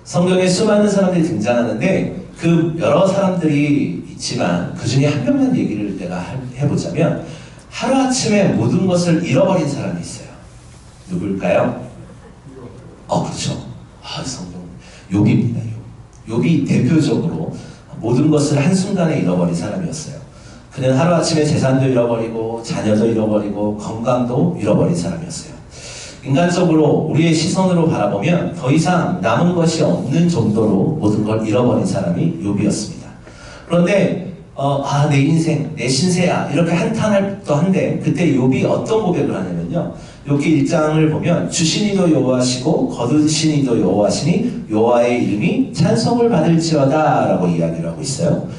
성경에 수많은 사람들이 등장하는데 그 여러 사람들이 있지만 그 중에 한 명만 얘기를 내가 해보자면 하루아침에 모든 것을 잃어버린 사람이 있어요. 누굴까요? 그렇죠. 성경 욥입니다. 욥이 대표적으로 모든 것을 한순간에 잃어버린 사람이었어요. 그는 하루아침에 재산도 잃어버리고 자녀도 잃어버리고 건강도 잃어버린 사람이었어요. 인간적으로 우리의 시선으로 바라보면 더 이상 남은 것이 없는 정도로 모든 걸 잃어버린 사람이 욥이었습니다. 그런데 내 인생, 내 신세야 이렇게 한탄할 또 한데 그때 욥이 어떤 고백을 하냐면요. 욥기 1장을 보면 주신 이도 여호와시고 거두신 이도 여호와시니 여호와의 이름이 찬송을 받을지어다 라고 이야기를 하고 있어요.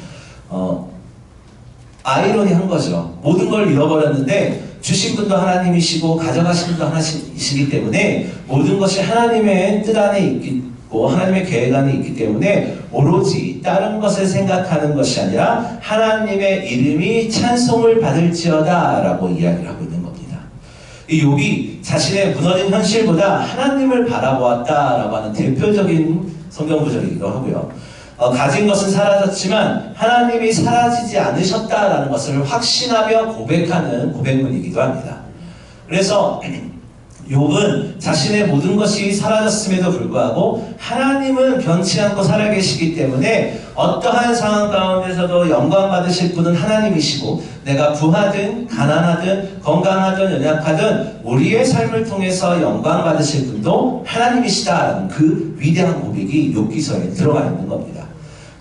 아이러니한 거죠. 모든 걸 잃어버렸는데 주신 분도 하나님이시고 가져가신 분도 하나님이시기 때문에 모든 것이 하나님의 뜻 안에 있고 하나님의 계획 안에 있기 때문에 오로지 다른 것을 생각하는 것이 아니라 하나님의 이름이 찬송을 받을지어다 라고 이야기를 하고 있는 겁니다. 이 욥이 자신의 무너진 현실보다 하나님을 바라보았다라고 하는 대표적인 성경 구절이기도 하고요. 가진 것은 사라졌지만 하나님이 사라지지 않으셨다라는 것을 확신하며 고백하는 고백문이기도 합니다. 그래서 욥은 자신의 모든 것이 사라졌음에도 불구하고 하나님은 변치 않고 살아계시기 때문에 어떠한 상황 가운데서도 영광 받으실 분은 하나님이시고 내가 부하든 가난하든 건강하든 연약하든 우리의 삶을 통해서 영광 받으실 분도 하나님이시다라는 그 위대한 고백이 욥기서에 들어가 있는 겁니다.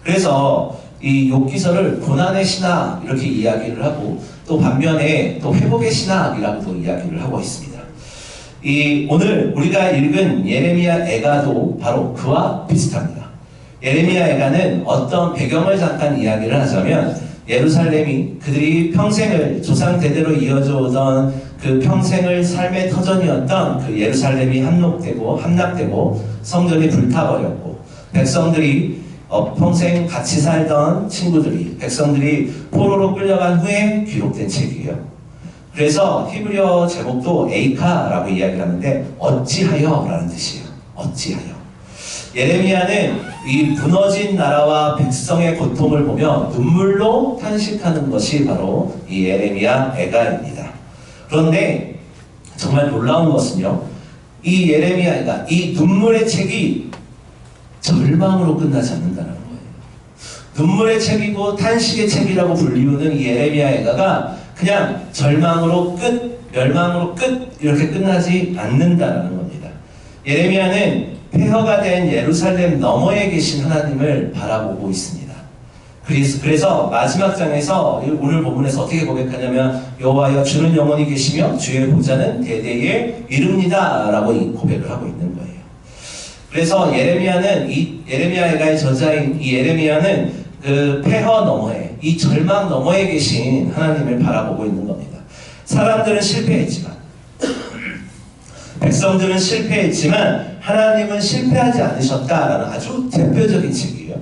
그래서 이 욥기서를 고난의 신학 이렇게 이야기를 하고 또 반면에 또 회복의 신학이라고도 이야기를 하고 있습니다. 오늘 우리가 읽은 예레미야 애가도 바로 그와 비슷합니다. 예레미야 애가는 어떤 배경을 잠깐 이야기를 하자면 예루살렘이 그들이 평생을 조상 대대로 이어져 오던 그 평생을 삶의 터전이었던 그 예루살렘이 함락되고 성전이 불타버렸고 백성들이 평생 같이 살던 백성들이 포로로 끌려간 후에 기록된 책이에요. 그래서 히브리어 제목도 에이카라고 이야기를 하는데 어찌하여 라는 뜻이에요. 어찌하여. 예레미야는 이 무너진 나라와 백성의 고통을 보며 눈물로 탄식하는 것이 바로 이 예레미야 애가입니다. 그런데 정말 놀라운 것은요. 이 예레미야 애가, 이 눈물의 책이 절망으로 끝나지 않는다는 거예요. 눈물의 책이고 탄식의 책이라고 불리우는 이 예레미야 애가가 그냥 절망으로 끝, 멸망으로 끝 이렇게 끝나지 않는다는 겁니다. 예레미야는 폐허가 된 예루살렘 너머에 계신 하나님을 바라보고 있습니다. 그래서 마지막 장에서 오늘 본문에서 어떻게 고백하냐면 여호와여 주는 영원히 계시며 주의 보좌는 대대에 이릅니다 라고 고백을 하고 있는 거예요. 그래서 예레미야 애가의 저자인 이 예레미야는 그 폐허 너머에 이 절망 너머에 계신 하나님을 바라보고 있는 겁니다. 사람들은 실패했지만 백성들은 실패했지만 하나님은 실패하지 않으셨다라는 아주 대표적인 책이에요.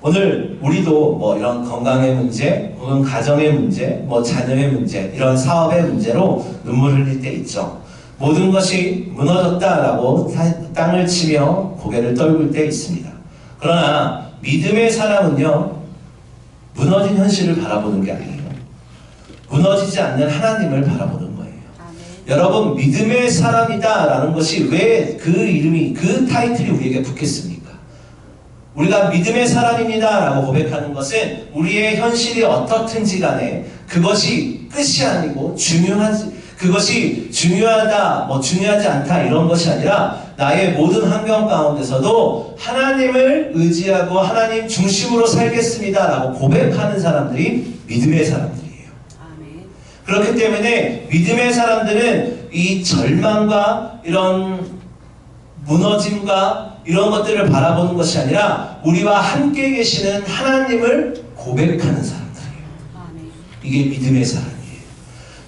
오늘 우리도 이런 건강의 문제, 혹은 가정의 문제, 자녀의 문제, 이런 사업의 문제로 눈물을 흘릴 때 있죠. 모든 것이 무너졌다라고 땅을 치며 고개를 떨굴 때 있습니다. 그러나 믿음의 사람은요, 무너진 현실을 바라보는 게 아니에요. 무너지지 않는 하나님을 바라보는 거예요. 여러분, 믿음의 사람이다라는 것이 왜 그 이름이, 그 타이틀이 우리에게 붙겠습니까? 우리가 믿음의 사람입니다라고 고백하는 것은 우리의 현실이 어떻든지 간에 그것이 끝이 아니고 그것이 중요하다, 중요하지 않다 이런 것이 아니라 나의 모든 환경 가운데서도 하나님을 의지하고 하나님 중심으로 살겠습니다 라고 고백하는 사람들이 믿음의 사람들이에요. 그렇기 때문에 믿음의 사람들은 이 절망과 이런 무너짐과 이런 것들을 바라보는 것이 아니라 우리와 함께 계시는 하나님을 고백하는 사람들이에요. 이게 믿음의 사람이에요.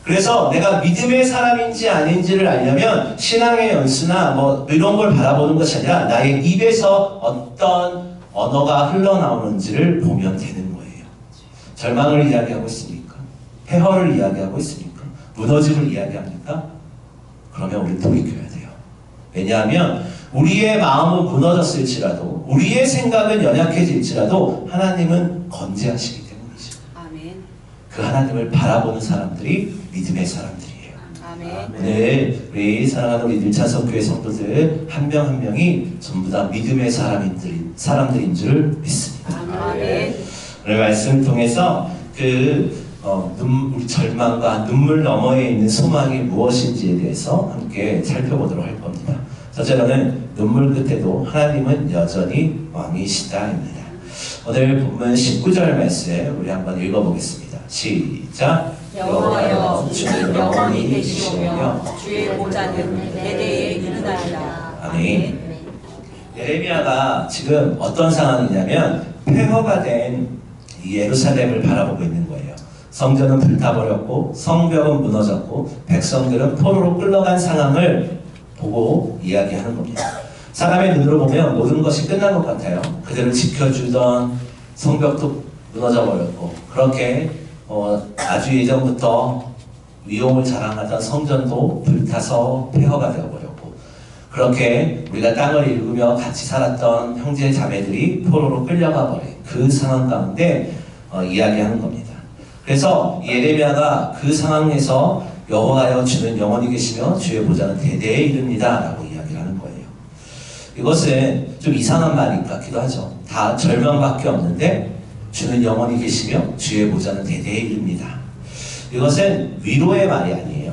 그래서 내가 믿음의 사람인지 아닌지를 알려면 신앙의 연수나 이런 걸 바라보는 것이 아니라 나의 입에서 어떤 언어가 흘러나오는지를 보면 되는 거예요. 절망을 이야기하고 있습니까? 폐허를 이야기하고 있습니까? 무너짐을 이야기합니까? 그러면 우리는 돌이켜야 돼요. 왜냐하면 우리의 마음은 무너졌을지라도 우리의 생각은 연약해질지라도 하나님은 건재하시기 때문이죠. 아멘. 그 하나님을 바라보는 사람들이 믿음의 사람들이에요. 아멘. 오늘 우리 사랑하는 우리 1차 성교회 성도들 한 명 한 명이 전부 다 믿음의 사람들인 줄 믿습니다. 아멘. 오늘 말씀을 통해서 우리 절망과 눈물 너머에 있는 소망이 무엇인지에 대해서 함께 살펴보도록 할 겁니다. 첫째로는 눈물 끝에도 하나님은 여전히 왕이시다입니다. 오늘 본문 19절 말씀 우리 한번 읽어보겠습니다. 시작. 여호와여 주는 영원히 계시오며 주의 보좌는 대대에 이르나이다. 아멘. 예레미야가 지금 어떤 상황이냐면 폐허가 된 예루살렘을 바라보고 있는 거예요. 성전은 불타버렸고 성벽은 무너졌고 백성들은 포로로 끌려간 상황을 보고 이야기하는 겁니다. 사람의 눈으로 보면 모든 것이 끝난 것 같아요. 그들을 지켜주던 성벽도 무너져 버렸고 그렇게 아주 예전부터 위용을 자랑하던 성전도 불타서 폐허가 되어버렸고 그렇게 우리가 땅을 일구며 같이 살았던 형제 자매들이 포로로 끌려가 버린 그 상황 가운데 이야기하는 겁니다. 그래서 예레미야가 그 상황에서 여호와여 주는 영원히 계시며 주의 보좌는 대대에 이릅니다 라고 이야기를 하는 거예요. 이것은 좀 이상한 말인 것 같기도 하죠. 다 절망밖에 없는데 주는 영원히 계시며 주의 보좌는 대대에 이릅니다. 이것은 위로의 말이 아니에요.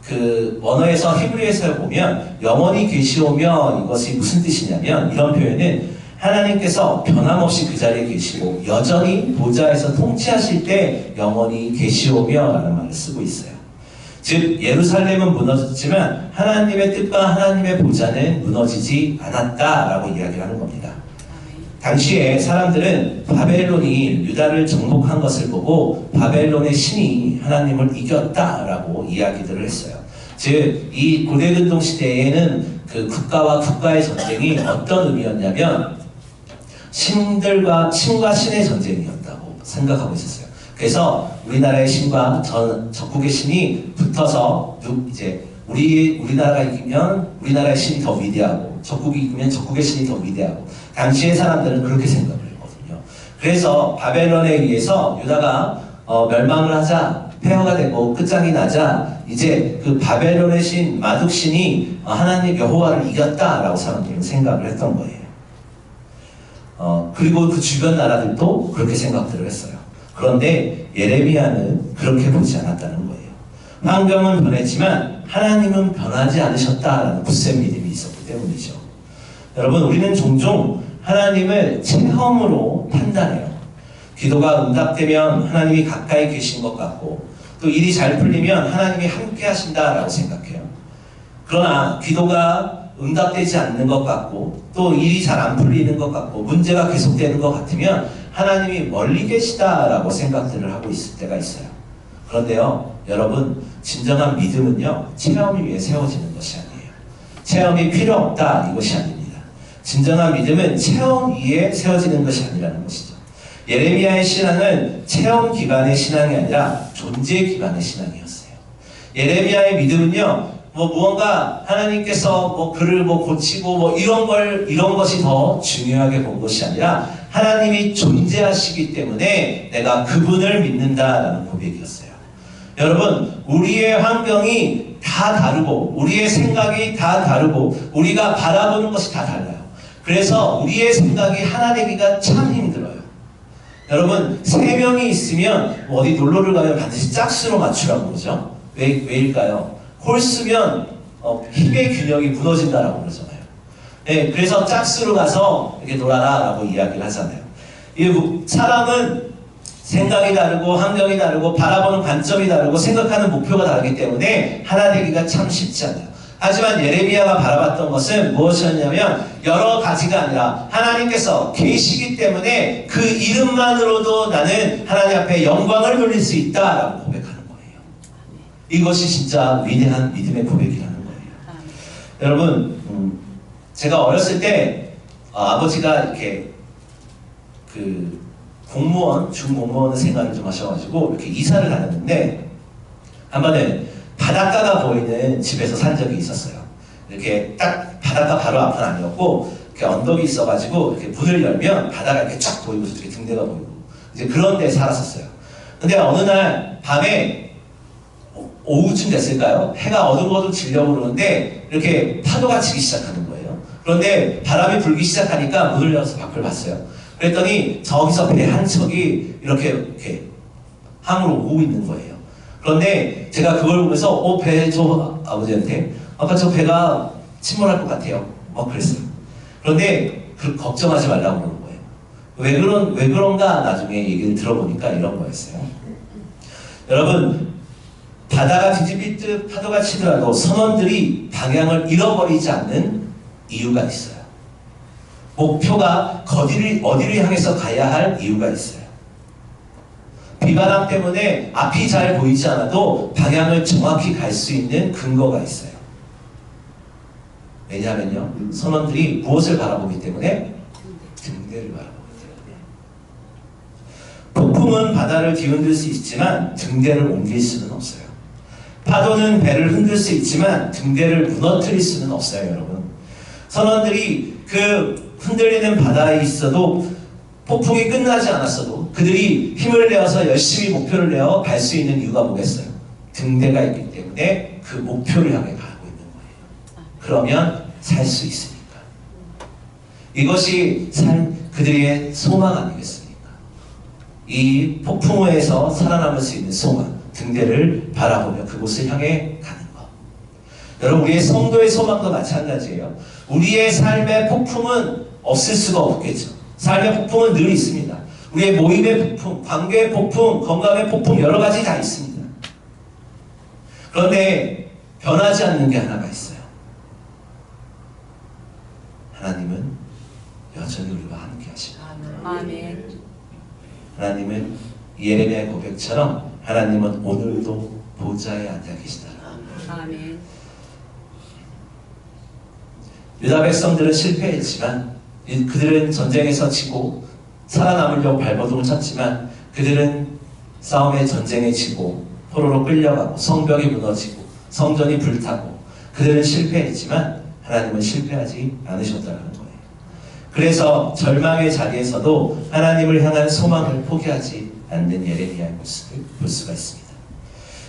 그 원어에서 히브리에서 보면 영원히 계시오며 이것이 무슨 뜻이냐면 이런 표현은 하나님께서 변함없이 그 자리에 계시고 여전히 보좌에서 통치하실 때 영원히 계시오며 라는 말을 쓰고 있어요. 즉 예루살렘은 무너졌지만 하나님의 뜻과 하나님의 보좌는 무너지지 않았다라고 이야기를 하는 겁니다. 당시에 사람들은 바벨론이 유다를 정복한 것을 보고 바벨론의 신이 하나님을 이겼다라고 이야기들을 했어요. 즉 이 고대근동 시대에는 그 국가와 국가의 전쟁이 어떤 의미였냐면 신과 신의 전쟁이었다고 생각하고 있었어요. 그래서 우리나라의 신과 적국의 신이 붙어서 이제 우리나라가 이기면 우리나라의 신이 더 위대하고 적국이 이기면 적국의 신이 더 위대하고 당시의 사람들은 그렇게 생각을 했거든요. 그래서 바벨론에 의해서 유다가 멸망을 하자 폐허가 되고 끝장이 나자 이제 그 바벨론의 신 마둑 신이 하나님 여호와를 이겼다라고 사람들은 생각을 했던 거예요. 그리고 그 주변 나라들도 그렇게 생각들을 했어요. 그런데 예레미야는 그렇게 보지 않았다는 거예요. 환경은 변했지만 하나님은 변하지 않으셨다라는 굳센 믿음이 있었기 때문이죠. 여러분 우리는 종종 하나님을 체험으로 판단해요. 기도가 응답되면 하나님이 가까이 계신 것 같고 또 일이 잘 풀리면 하나님이 함께 하신다라고 생각해요. 그러나 기도가 응답되지 않는 것 같고 또 일이 잘 안 풀리는 것 같고 문제가 계속되는 것 같으면 하나님이 멀리 계시다라고 생각들을 하고 있을 때가 있어요. 그런데요 여러분 진정한 믿음은요 체험 위에 세워지는 것이 아니에요. 체험이 필요 없다 이것이 아닙니다. 진정한 믿음은 체험 위에 세워지는 것이 아니라는 것이죠. 예레미야의 신앙은 체험 기반의 신앙이 아니라 존재 기반의 신앙이었어요. 예레미야의 믿음은요 무언가 하나님께서 그를 고치고 이런 것이 더 중요하게 본 것이 아니라 하나님이 존재하시기 때문에 내가 그분을 믿는다라는 고백이었어요. 여러분 우리의 환경이 다 다르고 우리의 생각이 다 다르고 우리가 바라보는 것이 다 달라요. 그래서 우리의 생각이 하나 되기가 참 힘들어요. 여러분 3명이 있으면 어디 놀러를 가면 반드시 짝수로 맞추라고 그러죠. 왜일까요? 홀수면 힘의 균형이 무너진다라고 그러잖아요. 네, 그래서 짝수로 가서 이렇게 놀아라 라고 이야기를 하잖아요. 사람은 생각이 다르고 환경이 다르고 바라보는 관점이 다르고 생각하는 목표가 다르기 때문에 하나 되기가 참 쉽지 않아요. 하지만 예레미야가 바라봤던 것은 무엇이었냐면 여러 가지가 아니라 하나님께서 계시기 때문에 그 이름만으로도 나는 하나님 앞에 영광을 돌릴 수 있다라고 고백하는 거예요. 이것이 진짜 위대한 믿음의 고백이라는 거예요. 여러분 제가 어렸을 때 아버지가 이렇게 그 공무원, 중공무원 생활을 좀 하셔가지고 이렇게 이사를 다녔는데 한 번은 바닷가가 보이는 집에서 산 적이 있었어요. 이렇게 딱 바닷가 바로 앞은 아니었고 이렇게 언덕이 있어가지고 이렇게 문을 열면 바다가 이렇게 쫙 보이고 이렇게 등대가 보이고 이제 그런 데 살았었어요. 근데 어느 날 밤에 오후쯤 됐을까요? 해가 어둑어둑 지려고 그러는데 이렇게 파도가 치기 시작하는 거예요. 그런데 바람이 불기 시작하니까 문을 열어서 밖을 봤어요. 그랬더니 저기서 배 한 척이 이렇게 항으로 오고 있는 거예요. 그런데 제가 그걸 보면서 배 저 아버지한테 아까 저 배가 침몰할 것 같아요. 그랬어요. 그런데 걱정하지 말라고 그러는 거예요. 왜 그런가 나중에 얘기를 들어보니까 이런 거였어요. 여러분, 바다가 뒤집힐 듯 파도가 치더라도 선원들이 방향을 잃어버리지 않는 이유가 있어요. 목표가 어디를 향해서 가야 할 이유가 있어요. 비바람 때문에 앞이 잘 보이지 않아도 방향을 정확히 갈 수 있는 근거가 있어요. 왜냐하면요, 선원들이 무엇을 바라보기 때문에? 등대를 바라보기 때문에. 폭풍은 바다를 뒤흔들 수 있지만 등대를 옮길 수는 없어요. 파도는 배를 흔들 수 있지만 등대를 무너뜨릴 수는 없어요, 여러분. 선원들이 그 흔들리는 바다에 있어도 폭풍이 끝나지 않았어도 그들이 힘을 내어서 열심히 목표를 내어 갈 수 있는 이유가 뭐겠어요? 등대가 있기 때문에 그 목표를 향해 가고 있는 거예요. 그러면 살 수 있으니까. 이것이 그들의 소망 아니겠습니까? 이 폭풍우에서 살아남을 수 있는 소망, 등대를 바라보며 그곳을 향해 가는 것. 여러분, 우리의 성도의 소망도 마찬가지예요. 우리의 삶의 폭풍은 없을 수가 없겠죠. 삶의 폭풍은 늘 있습니다. 우리의 모임의 폭풍, 관계의 폭풍, 건강의 폭풍 여러 가지 다 있습니다. 그런데 변하지 않는 게 하나가 있어요. 하나님은 여전히 우리와 함께 하십니다. 아멘. 하나님은 예레미야의 고백처럼 하나님은 오늘도 보좌에 앉아 계시다. 아멘. 유다 백성들은 실패했지만 그들은 전쟁에서 지고 살아남으려고 발버둥을 쳤지만 그들은 싸움에 전쟁에 지고 포로로 끌려가고 성벽이 무너지고 성전이 불타고 그들은 실패했지만 하나님은 실패하지 않으셨다는 거예요. 그래서 절망의 자리에서도 하나님을 향한 소망을 포기하지 않는 예레미야의 모습을 볼 수가 있습니다.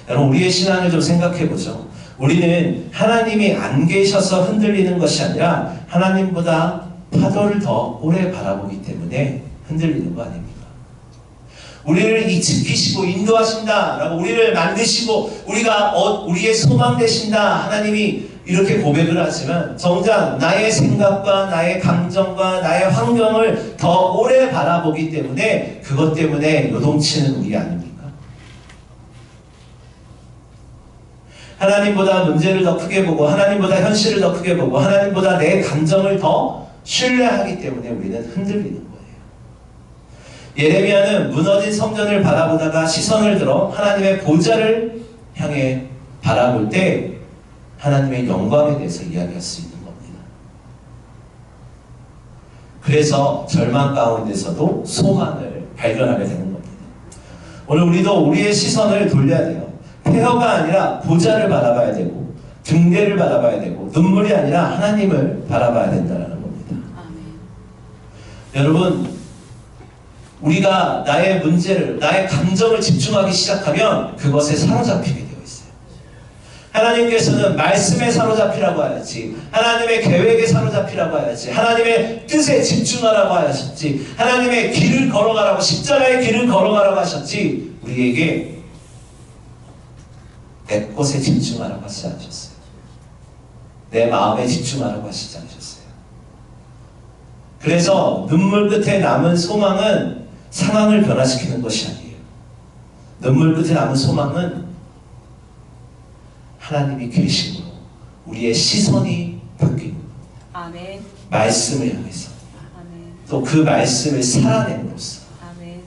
여러분, 우리의 신앙을 좀 생각해 보죠. 우리는 하나님이 안 계셔서 흔들리는 것이 아니라 하나님보다 파도를 더 오래 바라보기 때문에 흔들리는 거 아닙니까? 우리를 지키시고 인도하신다 라고 우리를 만드시고 우리의 소망 되신다 하나님이 이렇게 고백을 하지만 정작 나의 생각과 나의 감정과 나의 환경을 더 오래 바라보기 때문에 그것 때문에 요동치는 우리 아닙니까? 하나님보다 문제를 더 크게 보고 하나님보다 현실을 더 크게 보고 하나님보다 내 감정을 더 신뢰하기 때문에 우리는 흔들리는 거예요. 예레미야는 무너진 성전을 바라보다가 시선을 들어 하나님의 보좌를 향해 바라볼 때 하나님의 영광에 대해서 이야기할 수 있는 겁니다. 그래서 절망 가운데서도 소망을 발견하게 되는 겁니다. 오늘 우리도 우리의 시선을 돌려야 돼요. 폐허가 아니라 보좌를 바라봐야 되고 등대를 바라봐야 되고 눈물이 아니라 하나님을 바라봐야 된다는 겁니다. 아멘. 여러분, 우리가 나의 문제를, 나의 감정을 집중하기 시작하면 그것에 사로잡히게 되어 있어요. 하나님께서는 말씀에 사로잡히라고 하였지, 하나님의 계획에 사로잡히라고 하였지, 하나님의 뜻에 집중하라고 하셨지, 하나님의 길을 걸어가라고, 십자가의 길을 걸어가라고 하셨지, 우리에게 내 것에 집중하라고 하시지 않으셨어요. 내 마음에 집중하라고 하시지 않으셨어요. 그래서 눈물 끝에 남은 소망은 상황을 변화시키는 것이 아니에요. 눈물 끝에 남은 소망은 하나님이 계심으로 우리의 시선이 바뀌는 아멘. 말씀을 향해서 아멘. 또 그 말씀을 살아냄으로써 아멘.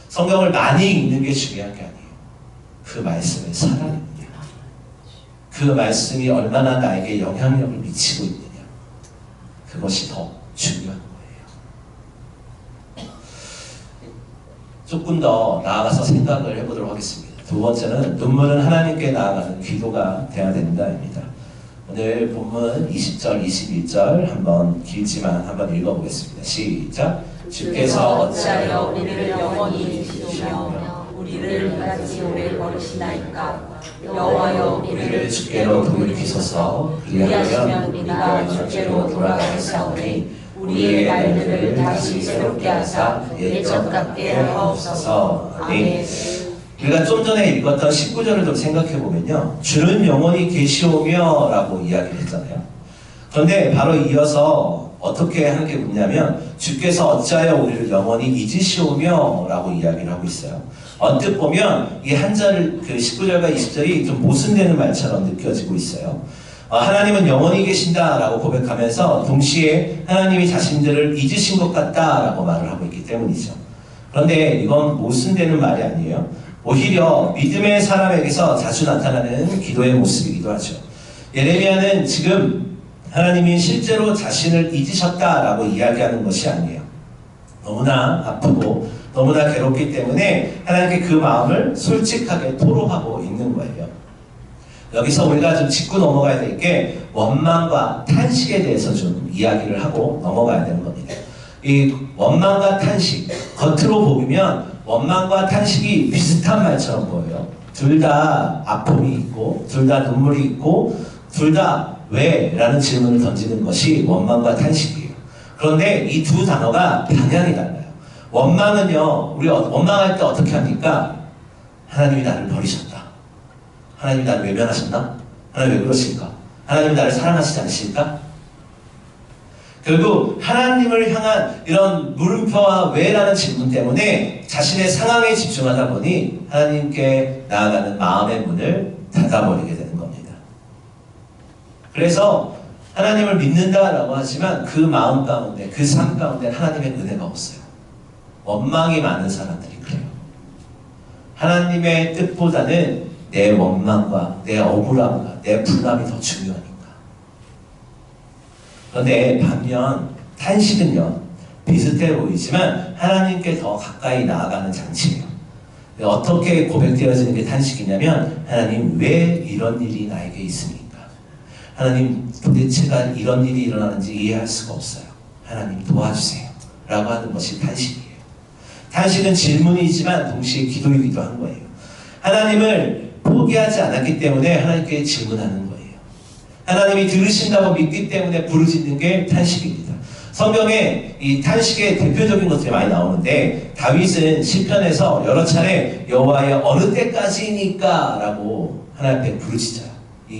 성경을 많이 읽는 게 중요한 게 아니에요. 그 말씀을 살아내느냐, 그 말씀이 얼마나 나에게 영향력을 미치고 있느냐, 그것이 더 중요한 거예요. 조금 더 나아가서 생각을 해보도록 하겠습니다. 두 번째는 눈물은 하나님께 나아가는 기도가 되어야 된다입니다. 오늘 본문 20절, 21절 한번 길지만 한번 읽어보겠습니다. 시작. 주께서 어찌하여 우리를 영원히 지키시며 우리를 이같이 오래 버리시나이까. 여호와여 우리를 주께로 돌이키소서. 그리하면 우리가 주께로 돌아가겠사오니 우리의 날들을 다시 새롭게 하사 옛적 같게 하옵소서. 아멘. 우리가 좀 전에 읽었던 19절을 좀 생각해 보면요, 주는 영원히 계시오며 라고 이야기를 했잖아요. 그런데 바로 이어서 어떻게 하는 게 묻냐면, 주께서 어찌하여 우리를 영원히 잊으시오며 라고 이야기를 하고 있어요. 언뜻 보면 이 한절, 그 19절과 20절이 좀 모순되는 말처럼 느껴지고 있어요. 하나님은 영원히 계신다라고 고백하면서 동시에 하나님이 자신들을 잊으신 것 같다라고 말을 하고 있기 때문이죠. 그런데 이건 모순되는 말이 아니에요. 오히려 믿음의 사람에게서 자주 나타나는 기도의 모습이기도 하죠. 예레미야는 지금 하나님이 실제로 자신을 잊으셨다라고 이야기하는 것이 아니에요. 너무나 아프고 너무나 괴롭기 때문에 하나님께 그 마음을 솔직하게 토로하고 있는 거예요. 여기서 우리가 좀 짚고 넘어가야 될 게 원망과 탄식에 대해서 좀 이야기를 하고 넘어가야 되는 겁니다. 이 원망과 탄식, 겉으로 보면 원망과 탄식이 비슷한 말처럼 보여요. 둘 다 아픔이 있고, 둘 다 눈물이 있고, 둘 다 왜? 라는 질문을 던지는 것이 원망과 탄식이에요. 그런데 이 두 단어가 방향이 달라요. 원망은요, 우리 원망할 때 어떻게 합니까? 하나님이 나를 버리셨다. 하나님이 나를 외면하셨나? 하나님 왜 그러실까? 하나님이 나를 사랑하시지 않으실까? 결국 하나님을 향한 이런 물음표와 왜라는 질문 때문에 자신의 상황에 집중하다 보니 하나님께 나아가는 마음의 문을 닫아버리게 되는 겁니다. 그래서 하나님을 믿는다라고 하지만 그 마음 가운데, 그 삶 가운데 하나님의 은혜가 없어요. 원망이 많은 사람들이 그래요. 하나님의 뜻보다는 내 원망과 내 억울함과 내 불남이 더 중요하니까. 그런데 반면 탄식은요, 비슷해 보이지만 하나님께 더 가까이 나아가는 장치예요. 어떻게 고백되어지는 게 탄식이냐면, 하나님 왜 이런 일이 나에게 있습니까? 하나님 도대체가 이런 일이 일어나는지 이해할 수가 없어요. 하나님 도와주세요 라고 하는 것이 탄식이에요. 탄식은 질문이지만 동시에 기도이기도 한 거예요. 하나님을 포기하지 않았기 때문에 하나님께 질문하는 거예요. 하나님이 들으신다고 믿기 때문에 부르짖는 게 탄식입니다. 성경에 이 탄식의 대표적인 것들이 많이 나오는데, 다윗은 시편에서 여러 차례 여호와여 어느 때까지니까 라고 하나님 앞에 부르짖어요.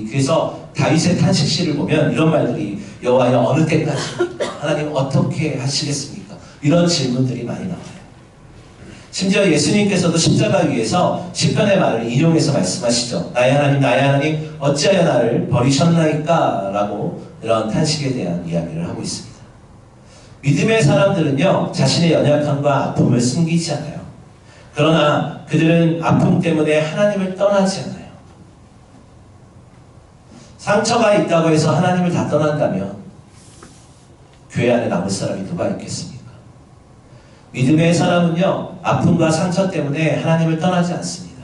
그래서 다윗의 탄식시를 보면 이런 말들이, 여호와여 어느 때까지입니까? 하나님 어떻게 하시겠습니까? 이런 질문들이 많이 나와요. 심지어 예수님께서도 십자가 위에서 시편의 말을 인용해서 말씀하시죠. 나의 하나님 어찌하여 나를 버리셨나이까? 라고 이런 탄식에 대한 이야기를 하고 있습니다. 믿음의 사람들은요, 자신의 연약함과 아픔을 숨기지 않아요. 그러나 그들은 아픔 때문에 하나님을 떠나지 않아요. 상처가 있다고 해서 하나님을 다 떠난다면 교회 안에 남을 사람이 누가 있겠습니까? 믿음의 사람은요, 아픔과 상처 때문에 하나님을 떠나지 않습니다.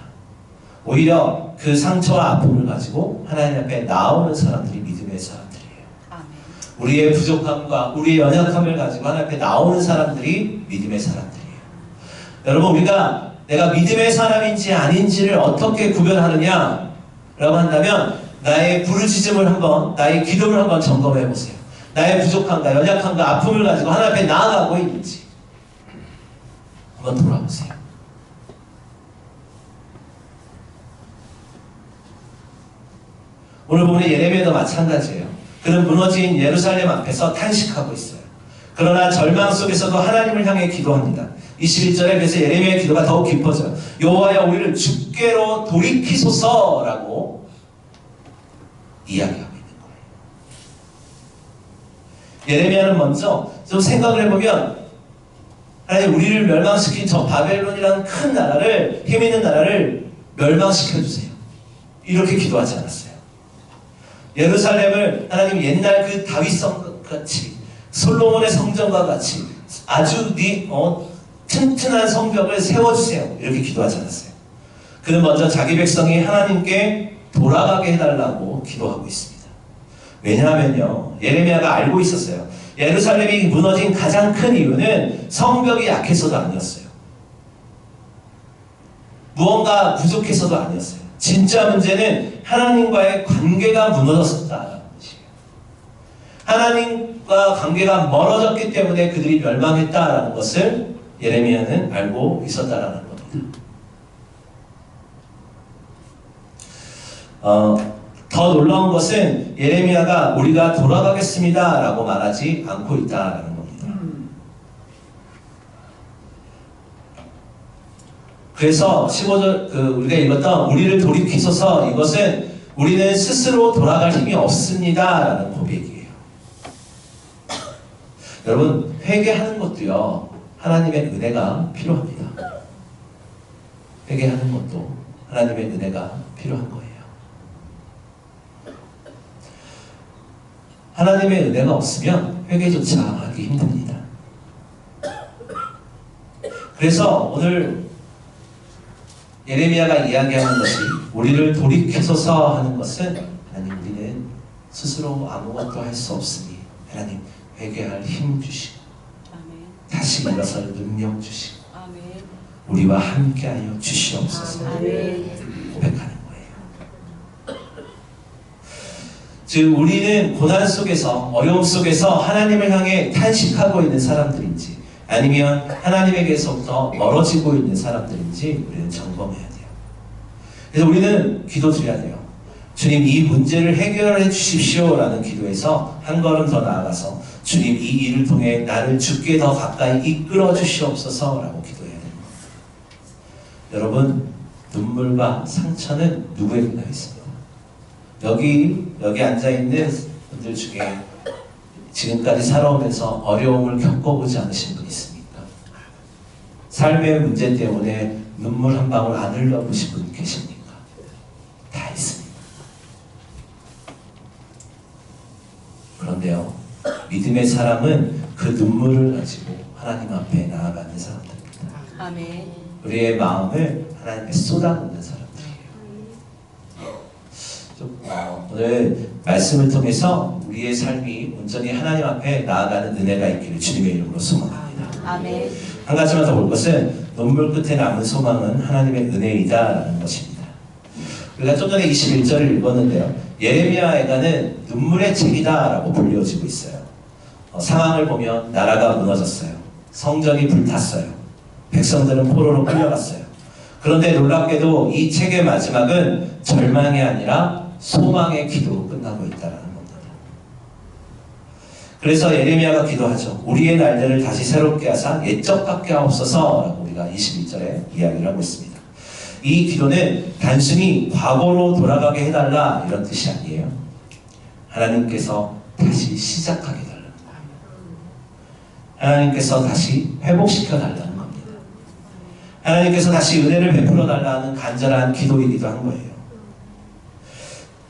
오히려 그 상처와 아픔을 가지고 하나님 앞에 나오는 사람들이 믿음의 사람들이에요. 아멘. 우리의 부족함과 우리의 연약함을 가지고 하나님 앞에 나오는 사람들이 믿음의 사람들이에요. 여러분, 우리가 내가 믿음의 사람인지 아닌지를 어떻게 구별하느냐 라고 한다면, 나의 부르짖음을 한번, 나의 기도를 한번 점검해 보세요. 나의 부족함과 연약함과 아픔을 가지고 하나님 앞에 나아가고 있는지 한번 돌아보세요. 오늘 보면 예레미야도 마찬가지예요. 그는 무너진 예루살렘 앞에서 탄식하고 있어요. 그러나 절망 속에서도 하나님을 향해 기도합니다. 21절에 그래서 예레미야의 기도가 더욱 깊어져요. 여호와여 우리를 주께로 돌이키소서라고 이야기하고 있는 거예요. 예레미야는 먼저 좀 생각을 해보면, 하나님 우리를 멸망시킨 저 바벨론이라는 큰 나라를, 힘 있는 나라를 멸망시켜주세요. 이렇게 기도하지 않았어요. 예루살렘을 하나님 옛날 그 다윗성 같이, 솔로몬의 성전과 같이 아주 튼튼한 성벽을 세워주세요. 이렇게 기도하지 않았어요. 그는 먼저 자기 백성이 하나님께 돌아가게 해달라고 기도하고 있습니다. 왜냐하면요, 예레미야가 알고 있었어요. 예루살렘이 무너진 가장 큰 이유는 성벽이 약해서도 아니었어요. 무언가 부족해서도 아니었어요. 진짜 문제는 하나님과의 관계가 무너졌었다는 것이에요. 하나님과 관계가 멀어졌기 때문에 그들이 멸망했다라는 것을 예레미야는 알고 있었다라는 겁니다. 더 놀라운 것은 예레미야가 우리가 돌아가겠습니다 라고 말하지 않고 있다라는 겁니다. 그래서 15절 우리가 읽었던 우리를 돌이키소서, 이것은 우리는 스스로 돌아갈 힘이 없습니다 라는 고백이에요. 여러분, 회개하는 것도요, 하나님의 은혜가 필요합니다. 회개하는 것도 하나님의 은혜가 필요한 거예요. 하나님의 은혜가 없으면 회개조차 하기 힘듭니다. 그래서 오늘 예레미야가 이야기하는 것이 우리를 돌이켜서서 하는 것은, 하나님, 우리는 스스로 아무것도 할 수 없으니 하나님 회개할 힘 주시고 다시 일어설 능력 주시고 우리와 함께하여 주시옵소서 고백하는 거예요. 즉, 우리는 고난 속에서, 어려움 속에서 하나님을 향해 탄식하고 있는 사람들인지, 아니면 하나님에게서부터 멀어지고 있는 사람들인지 우리는 점검해야 돼요. 그래서 우리는 기도 드려야 돼요. 주님, 이 문제를 해결해 주십시오 라는 기도에서 한 걸음 더 나아가서 주님, 이 일을 통해 나를 주께 더 가까이 이끌어 주시옵소서 라고 기도해야 됩니다. 여러분, 눈물과 상처는 누구에게나 있습니다. 여기 앉아있는 분들 중에 지금까지 살아오면서 어려움을 겪어보지 않으신 분 있습니까? 삶의 문제 때문에 눈물 한 방울 안 흘려보신 분 계십니까? 다 있습니다. 그런데요, 믿음의 사람은 그 눈물을 가지고 하나님 앞에 나아가는 사람들입니다. 아멘. 우리의 마음을 하나님께 쏟아놓는 사람들이에요. 오늘 말씀을 통해서 우리의 삶이 온전히 하나님 앞에 나아가는 은혜가 있기를 주님의 이름으로 소망합니다. 아멘. 한 가지만 더 볼 것은 눈물 끝에 남은 소망은 하나님의 은혜이다라는 것입니다. 우리가 좀 전에 21절을 읽었는데요, 예레미야에가는 눈물의 책이다라고 불려지고 있어요. 상황을 보면 나라가 무너졌어요. 성전이 불탔어요. 백성들은 포로로 끌려갔어요. 그런데 놀랍게도 이 책의 마지막은 절망이 아니라 소망의 기도로 끝나고 있다는 겁니다. 그래서 예레미야가 기도하죠. 우리의 날들을 다시 새롭게 하사 옛적같게 하옵소서 라고 우리가 21절에 이야기를 하고 있습니다. 이 기도는 단순히 과거로 돌아가게 해달라 이런 뜻이 아니에요. 하나님께서 다시 시작하게 해달라는 거예요. 하나님께서 다시 회복시켜 달라는 겁니다. 하나님께서 다시 은혜를 베풀어 달라는 간절한 기도이기도 한 거예요.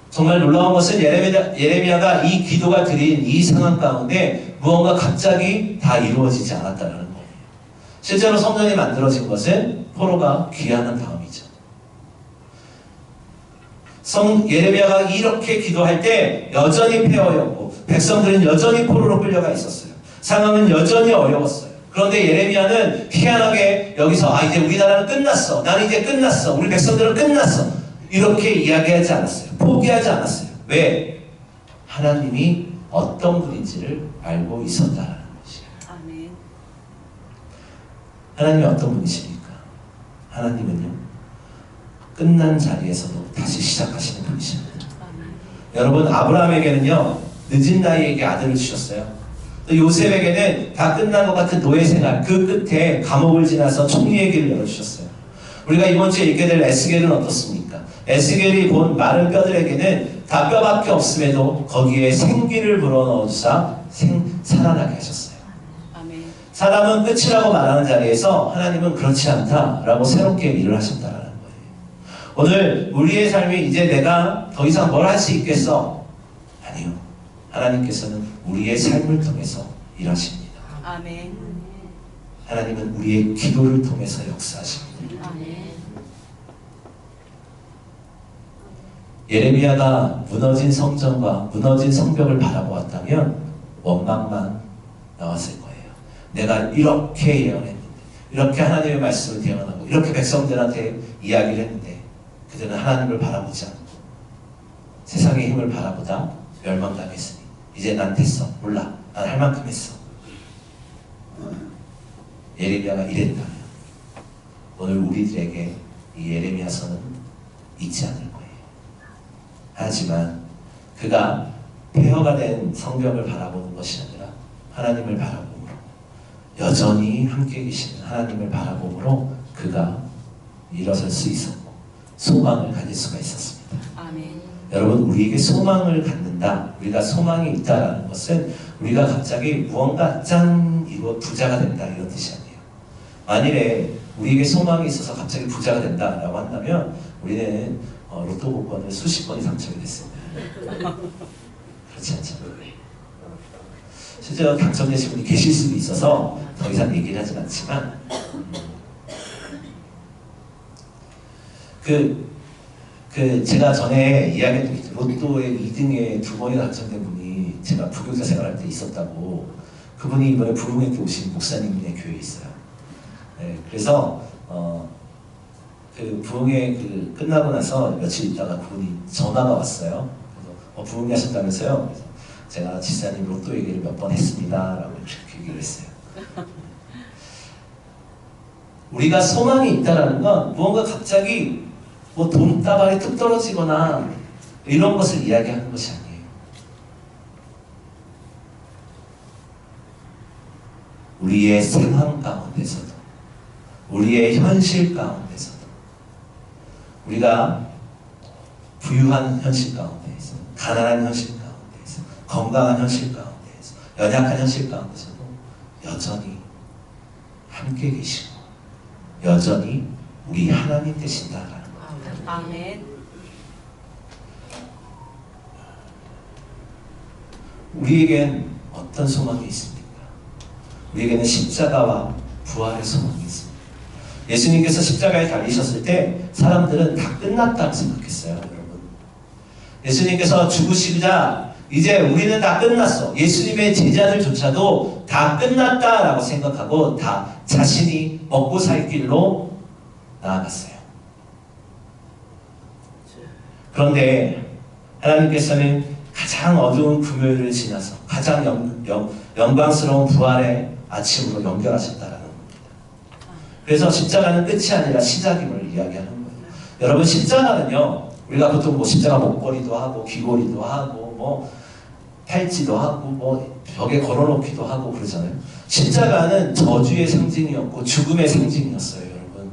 정말 놀라운 것은 예레미야가 이 기도가 드린 이 상황 가운데 무언가 갑자기 다 이루어지지 않았다는 거예요. 실제로 성전이 만들어진 것은 포로가 귀환한 다음이죠. 예레미야가 이렇게 기도할 때 여전히 폐허였고 백성들은 여전히 포로로 끌려가 있었어요. 상황은 여전히 어려웠어요. 그런데 예레미야는 희한하게 여기서 이제 우리나라는 끝났어. 나는 이제 끝났어. 우리 백성들은 끝났어. 이렇게 이야기하지 않았어요. 포기하지 않았어요. 왜? 하나님이 어떤 분인지를 알고 있었다는 것이에요. 아멘. 하나님이 어떤 분이십니까? 하나님은요, 끝난 자리에서도 다시 시작하시는 분이십니다. 아멘. 여러분, 아브라함에게는요, 늦은 나이에 아들을 주셨어요. 또 요셉에게는 다 끝난 것 같은 노예 생활, 그 끝에 감옥을 지나서 총리의 길을 열어주셨어요. 우리가 이번 주에 읽게 될 에스겔은 어떻습니까? 에스겔이 본 마른 뼈들에게는 다 뼈밖에 없음에도 거기에 생기를 불어넣어주사 살아나게 하셨어요. 아멘. 사람은 끝이라고 말하는 자리에서 하나님은 그렇지 않다라고 새롭게 일을 하신다는 거예요. 오늘 우리의 삶이 이제 내가 더 이상 뭘 할 수 있겠어? 아니요. 하나님께서는 우리의 삶을 통해서 일하십니다. 아멘. 하나님은 우리의 기도를 통해서 역사하십니다. 아멘. 예레미야가 무너진 성전과 무너진 성벽을 바라보았다면 원망만 나왔을 거예요. 내가 이렇게 예언했는데, 이렇게 하나님의 말씀을 대언하고, 이렇게 백성들한테 이야기를 했는데 그들은 하나님을 바라보지 않고 세상의 힘을 바라보다 멸망당했으니 이제 난 됐어. 몰라. 난 할 만큼 했어. 예레미야가 이랬다면 오늘 우리들에게 이 예레미야서는 있지 않을 거예요. 하지만 그가 폐허가 된 성벽을 바라보는 것이 아니라 하나님을 바라보므로, 여전히 함께 계시는 하나님을 바라보므로 그가 일어설 수 있었고 소망을 가질 수가 있었습니다. 아멘. 여러분, 우리에게 소망을 갖는다, 우리가 소망이 있다라는 것은 우리가 갑자기 무언가 짠 이거 부자가 된다 이런 뜻이 아니에요. 만일에 우리에게 소망이 있어서 갑자기 부자가 된다라고 한다면 우리는 로또 복권을 수십 번이 당첨이 됐습니다. 그렇지 않죠? 실제로 당첨되신 분이 계실 수도 있어서 더 이상 얘기를 하진 않지만 제가 전에 이야기했던 로또의 2등에 2번이 당첨된 분이 제가 부교자 생활할 때 있었다고, 그분이 이번에 부흥회 오신 목사님의 교회에 있어요. 네, 그래서 그 부흥회 끝나고 나서 며칠 있다가 그분이 전화가 왔어요. 그래서 부흥회 하셨다면서요? 그래서 제가 지사님 로또 얘기를 몇 번 했습니다 라고 이렇게 얘기를 했어요. 우리가 소망이 있다는 건 무언가 갑자기 뭐 돈다발이 뚝 떨어지거나 이런 것을 이야기하는 것이 아니에요. 우리의 상황 가운데서도, 우리의 현실 가운데서도, 우리가 부유한 현실 가운데에서, 가난한 현실 가운데에서, 건강한 현실 가운데에서, 연약한 현실 가운데서도 여전히 함께 계시고 여전히 우리 하나님 되신다라는 것. 아멘. 우리에겐 어떤 소망이 있습니까? 우리에게는 십자가와 부활의 소망이 있습니다. 예수님께서 십자가에 달리셨을 때 사람들은 다 끝났다고 생각했어요, 여러분. 예수님께서 죽으시자 이제 우리는 다 끝났어. 예수님의 제자들조차도 다 끝났다라고 생각하고 다 자신이 먹고 살 길로 나아갔어요. 그런데 하나님께서는 가장 어두운 금요일을 지나서 가장 영광스러운 부활의 아침으로 연결하셨다라는 겁니다. 그래서 십자가는 끝이 아니라 시작임을 이야기하는 거예요. 여러분, 십자가는요, 우리가 보통 뭐 십자가 목걸이도 하고 귀걸이도 하고 뭐 팔찌도 하고 뭐 벽에 걸어놓기도 하고 그러잖아요. 십자가는 저주의 상징이었고 죽음의 상징이었어요, 여러분.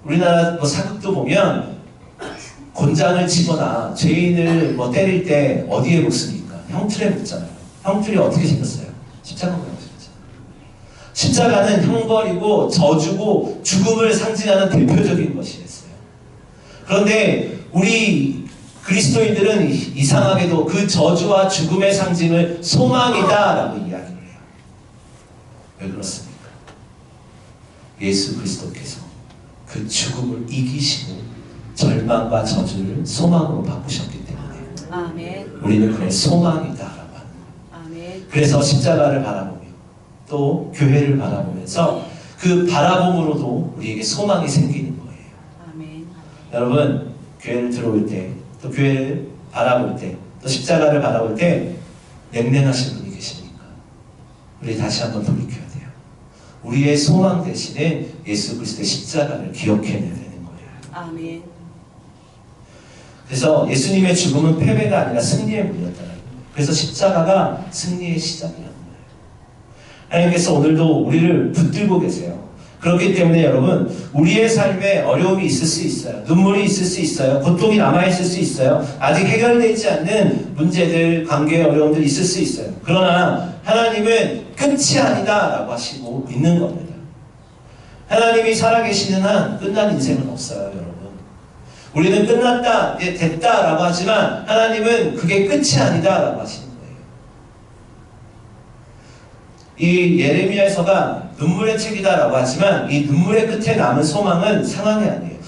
우리나라 뭐 사극도 보면 곤장을 치거나 죄인을 뭐 때릴 때 어디에 묻습니까? 형틀에 묻잖아요. 형틀이 어떻게 생겼어요? 십자가 모양으로 생겼잖아요. 십자가는 형벌이고 저주고 죽음을 상징하는 대표적인 것이었어요. 그런데 우리 그리스도인들은 이상하게도 그 저주와 죽음의 상징을 소망이다라고 이야기를 해요. 왜 그렇습니까? 예수 그리스도께서 그 죽음을 이기시고 절망과 저주를 소망으로 바꾸셨기 때문에 아멘. 우리는 그의 소망이다라고 하는 거예요. 아멘. 그래서 십자가를 바라보며 또 교회를 바라보면서 그 바라봄으로도 우리에게 소망이 생기는 거예요. 아멘. 여러분, 교회를 들어올 때, 또 교회를 바라볼 때, 또 십자가를 바라볼 때 냉랭하신 분이 계십니까? 우리 다시 한번 돌이켜야 돼요. 우리의 소망 대신에 예수 그리스도의 십자가를 기억해내야 되는 거예요. 아멘. 그래서 예수님의 죽음은 패배가 아니라 승리의 문이었다는 거예요. 그래서 십자가가 승리의 시작이라는 거예요. 하나님께서 오늘도 우리를 붙들고 계세요. 그렇기 때문에 여러분, 우리의 삶에 어려움이 있을 수 있어요. 눈물이 있을 수 있어요. 고통이 남아있을 수 있어요. 아직 해결되지 않는 문제들, 관계의 어려움들이 있을 수 있어요. 그러나 하나님은 끝이 아니다 라고 하시고 있는 겁니다. 하나님이 살아계시는 한 끝난 인생은 없어요, 여러분. 우리는 끝났다, 이제 됐다 라고 하지만 하나님은 그게 끝이 아니다 라고 하시는 거예요. 이 예레미야서가 눈물의 책이다 라고 하지만 이 눈물의 끝에 남은 소망은 상황이 아니에요.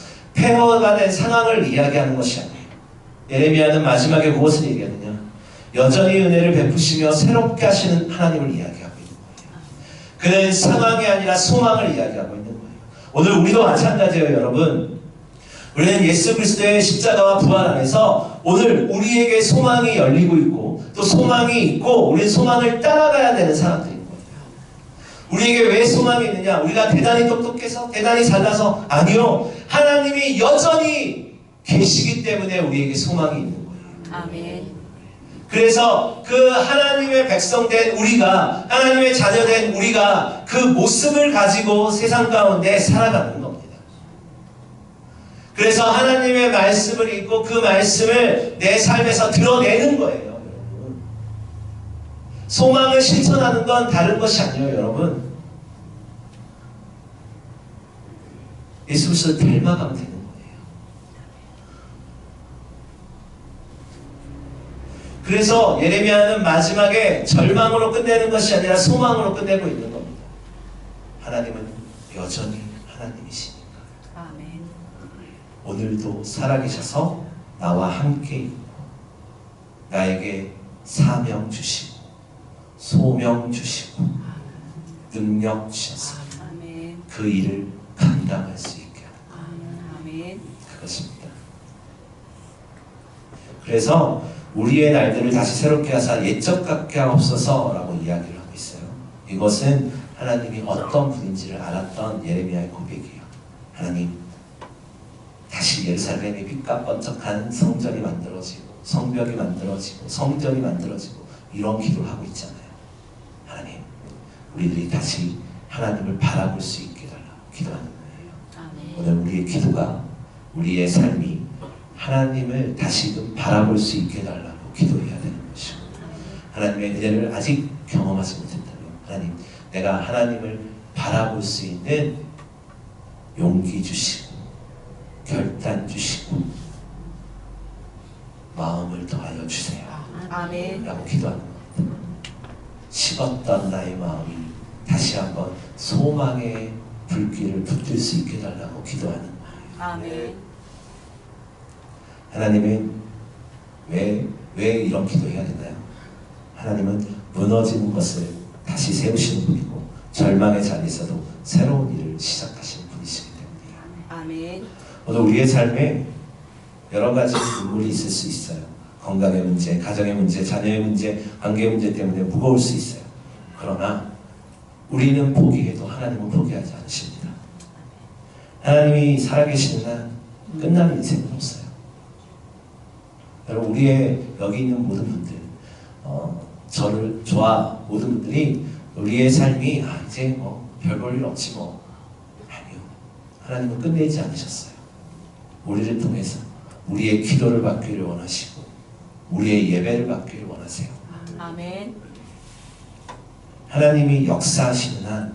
폐허가 된 상황을 이야기하는 것이 아니에요. 예레미야는 마지막에 무엇을 얘기하느냐? 여전히 은혜를 베푸시며 새롭게 하시는 하나님을 이야기하고 있는 거예요. 그는 상황이 아니라 소망을 이야기하고 있는 거예요. 오늘 우리도 마찬가지예요, 여러분. 우리는 예수 그리스도의 십자가와 부활 안에서 오늘 우리에게 소망이 열리고 있고 또 소망이 있고 우리는 소망을 따라가야 되는 사람들인 거예요. 우리에게 왜 소망이 있느냐? 우리가 대단히 똑똑해서? 대단히 잘나서? 아니요. 하나님이 여전히 계시기 때문에 우리에게 소망이 있는 거예요. 아멘. 그래서 그 하나님의 백성된 우리가, 하나님의 자녀된 우리가 그 모습을 가지고 세상 가운데 살아가는 겁니다. 그래서 하나님의 말씀을 읽고 그 말씀을 내 삶에서 드러내는 거예요, 여러분. 소망을 실천하는 건 다른 것이 아니에요, 여러분. 예수 그리스도를 닮아가면 되는 거예요. 그래서 예레미야는 마지막에 절망으로 끝내는 것이 아니라 소망으로 끝내고 있는 겁니다. 하나님은 여전히 하나님이시니까. 아멘. 오늘도 살아계셔서 나와 함께 있고 나에게 사명 주시고 소명 주시고 능력 주셔서 아멘. 그 일을 감당할 수 있게 하는 아멘. 그것입니다. 그래서 우리의 날들을 다시 새롭게 하사 옛적 같게 하옵소서라고 이야기를 하고 있어요. 이것은 하나님이 어떤 분인지를 알았던 예레미야의 고백이에요. 하나님, 다시 예루살렘의 빛과 번쩍한 성전이 만들어지고 성벽이 만들어지고 성전이 만들어지고 이런 기도를 하고 있잖아요. 하나님, 우리들이 다시 하나님을 바라볼 수 있게 해달라고 기도하는 거예요. 아멘. 오늘 우리의 기도가, 우리의 삶이 하나님을 다시금 바라볼 수 있게 해달라고 기도해야 되는 것이고, 하나님의 은혜를 아직 경험하지 못했다면 하나님, 내가 하나님을 바라볼 수 있는 용기 주시고 결단 주시고 마음을 더하여 주세요 아멘. 라고 기도하는 겁니다. 식었던 나의 마음이 다시 한번 소망의 불길을 붙들 수 있게 해달라고 기도하는 거예요. 아멘. 하나님은 왜 이런 기도해야 되나요? 하나님은 무너지는 것을 다시 세우시는 분이고 절망의 자리에서도 새로운 일을 시작하시는 분이시기 때문이에요. 아멘. 오늘 우리의 삶에 여러 가지 눈물이 있을 수 있어요. 건강의 문제, 가정의 문제, 자녀의 문제, 관계의 문제 때문에 무거울 수 있어요. 그러나 우리는 포기해도 하나님은 포기하지 않으십니다. 하나님이 살아계시는 한 끝나는 인생은 없어요. 여러분, 우리의 여기 있는 모든 분들, 저와 모든 분들이 우리의 삶이 이제 뭐 별 볼 일 없지 뭐. 아니요. 하나님은 끝내지 않으셨어요. 우리를 통해서 우리의 기도를 받기를 원하시고 우리의 예배를 받기를 원하세요. 아멘. 하나님이 역사하시는 한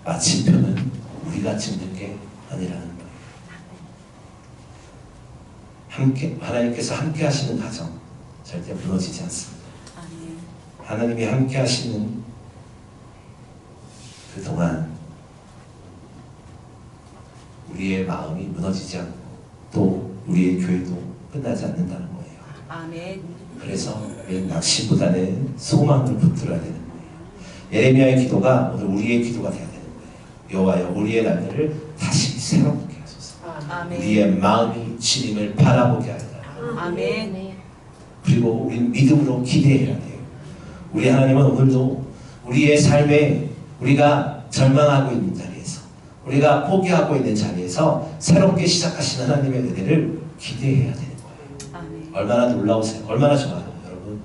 마침표는 우리가 찍는 게 아니라는 거예요. 함께, 하나님께서 함께 하시는 가정 절대 무너지지 않습니다. 아멘. 하나님이 함께 하시는 그동안 우리의 마음이 무너지지 않고 또 우리의 교회도 끝나지 않는다는 거예요. 아멘. 그래서 우리는 낙심보다는 소망을 붙들어야 되는 거예요. 예레미야의 기도가 오늘 우리의 기도가 되어야 되는 거예요. 여호와여, 우리의 날들을 다시 새롭게 하소서. 아멘. 우리의 마음이 주님을 바라보게 하여 아멘. 그리고 우리는 믿음으로 기대해야 돼요. 우리 하나님은 오늘도 우리의 삶에 우리가 절망하고 있는 자리에서 우리가 포기하고 있는 자리에서 새롭게 시작하시는 하나님의 은혜를 기대해야 되는 거예요. 아멘. 얼마나 놀라우세요? 얼마나 좋아요, 여러분.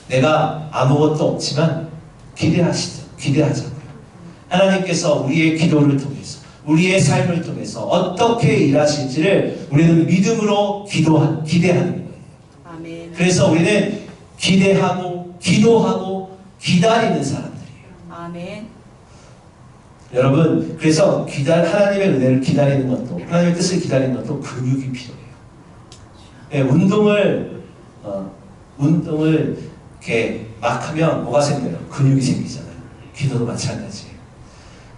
내가 아무것도 없지만 기대하시죠. 기대하자고요. 하나님께서 우리의 기도를 통해서 우리의 삶을 통해서 어떻게 일하실지를 우리는 믿음으로 기대하는 거예요. 아멘. 그래서 우리는 기대하고 기도하고 기다리는 사람들이에요. 아멘. 여러분, 그래서 하나님의 은혜를 기다리는 것도, 하나님의 뜻을 기다리는 것도 근육이 필요해요. 네, 운동을 이렇게 막 하면 뭐가 생겨요? 근육이 생기잖아요. 기도도 마찬가지예요.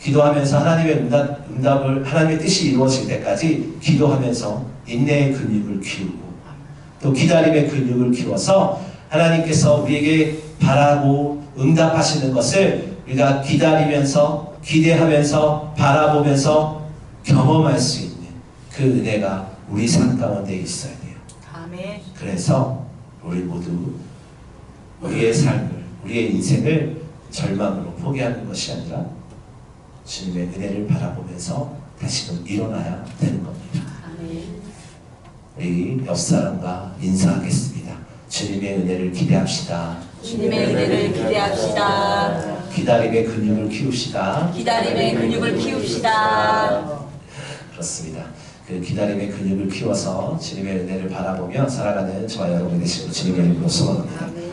기도하면서 하나님의 응답을 하나님의 뜻이 이루어질 때까지 기도하면서 인내의 근육을 키우고 또 기다림의 근육을 키워서 하나님께서 우리에게 바라고 응답하시는 것을 우리가 기다리면서 기대하면서 바라보면서 경험할 수 있는 그 은혜가 우리 삶 가운데 있어야 돼요. 아멘. 그래서 우리 모두 우리의 삶을, 우리의 인생을 절망으로 포기하는 것이 아니라 주님의 은혜를 바라보면서 다시금 일어나야 되는 겁니다. 아멘. 우리 옆 사람과 인사하겠습니다. 주님의 은혜를 기대합시다. 주님의 은혜를 기대합시다. 기다림의 근육을 키웁시다. 기다림의 근육을 키웁시다. 그렇습니다. 그 기다림의 근육을 키워서 주님의 은혜를 바라보며 살아가는 저와 여러분이 되시고 주님의 이름으로 소원합니다. 아멘.